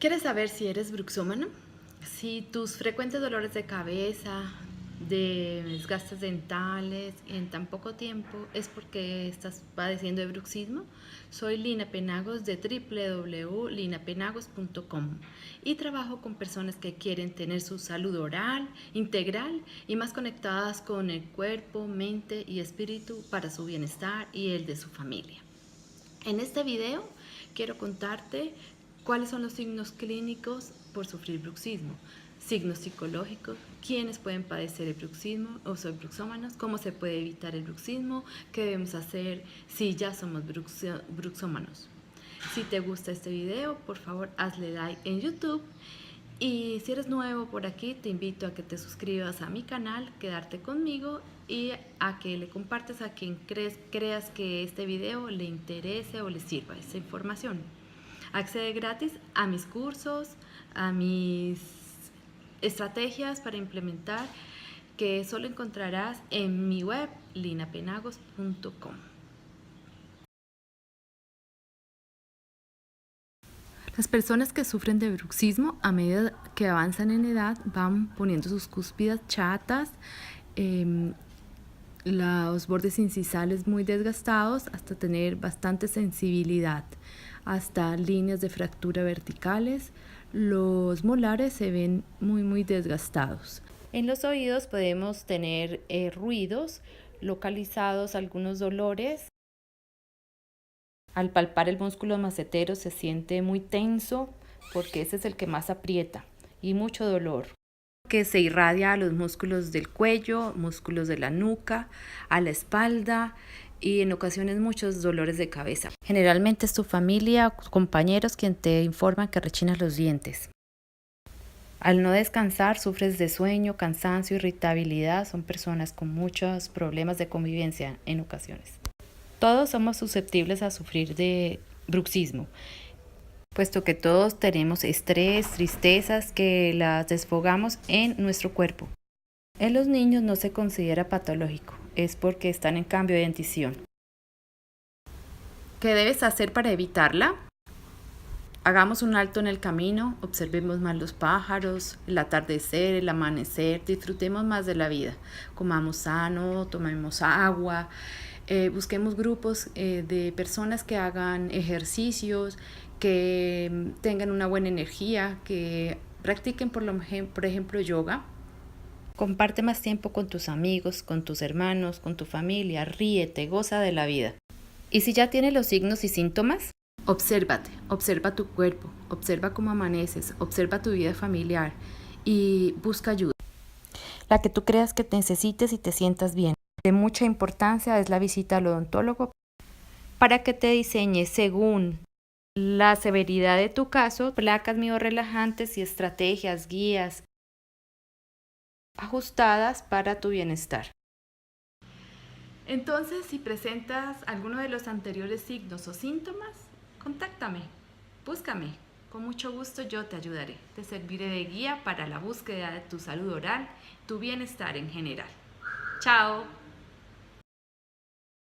¿Quieres saber si eres bruxómano? Si tus frecuentes dolores de cabeza, de desgastes dentales en tan poco tiempo es porque estás padeciendo de bruxismo. Soy Lina Penagos de www.linapenagos.com y trabajo con personas que quieren tener su salud oral integral y más conectadas con el cuerpo, mente y espíritu para su bienestar y el de su familia. En este video quiero contarte cuáles son los signos clínicos por sufrir bruxismo, signos psicológicos, quiénes pueden padecer el bruxismo o son bruxómanos, cómo se puede evitar el bruxismo, qué debemos hacer si ya somos bruxómanos. Si te gusta este video, por favor hazle like en YouTube. Y si eres nuevo por aquí, te invito a que te suscribas a mi canal, quedarte conmigo y a que le compartas a quien creas que este video le interese o le sirva esa información. Accede gratis a mis cursos, a mis estrategias para implementar, que solo encontrarás en mi web linapenagos.com. Las personas que sufren de bruxismo, a medida que avanzan en edad, van poniendo sus cúspides chatas, los bordes incisales muy desgastados, hasta tener bastante sensibilidad, hasta líneas de fractura verticales. Los molares se ven muy desgastados. En los oídos podemos tener ruidos localizados, algunos dolores. Al palpar el músculo macetero se siente muy tenso porque ese es el que más aprieta y mucho dolor que se irradia a los músculos del cuello, músculos de la nuca, a la espalda y en ocasiones muchos dolores de cabeza. Generalmente es tu familia o compañeros quien te informan que rechinas los dientes. Al no descansar sufres de sueño, cansancio, irritabilidad. Son personas con muchos problemas de convivencia en ocasiones. Todos somos susceptibles a sufrir de bruxismo, puesto que todos tenemos estrés, tristezas que las desfogamos en nuestro cuerpo. En los niños no se considera patológico, es porque están en cambio de dentición. ¿Qué debes hacer para evitarla? Hagamos un alto en el camino, observemos más los pájaros, el atardecer, el amanecer, disfrutemos más de la vida. Comamos sano, tomemos agua, busquemos grupos de personas que hagan ejercicios, que tengan una buena energía, que practiquen por ejemplo yoga. Comparte más tiempo con tus amigos, con tus hermanos, con tu familia, ríete, goza de la vida. ¿Y si ya tienes los signos y síntomas? Obsérvate, observa tu cuerpo, observa cómo amaneces, observa tu vida familiar y busca ayuda. La que tú creas que necesites y te sientas bien. De mucha importancia es la visita al odontólogo para que te diseñe según la severidad de tu caso, placas miorrelajantes y estrategias, guías ajustadas para tu bienestar. Entonces, si presentas alguno de los anteriores signos o síntomas, contáctame, búscame. Con mucho gusto yo te ayudaré. Te serviré de guía para la búsqueda de tu salud oral, tu bienestar en general. ¡Chao!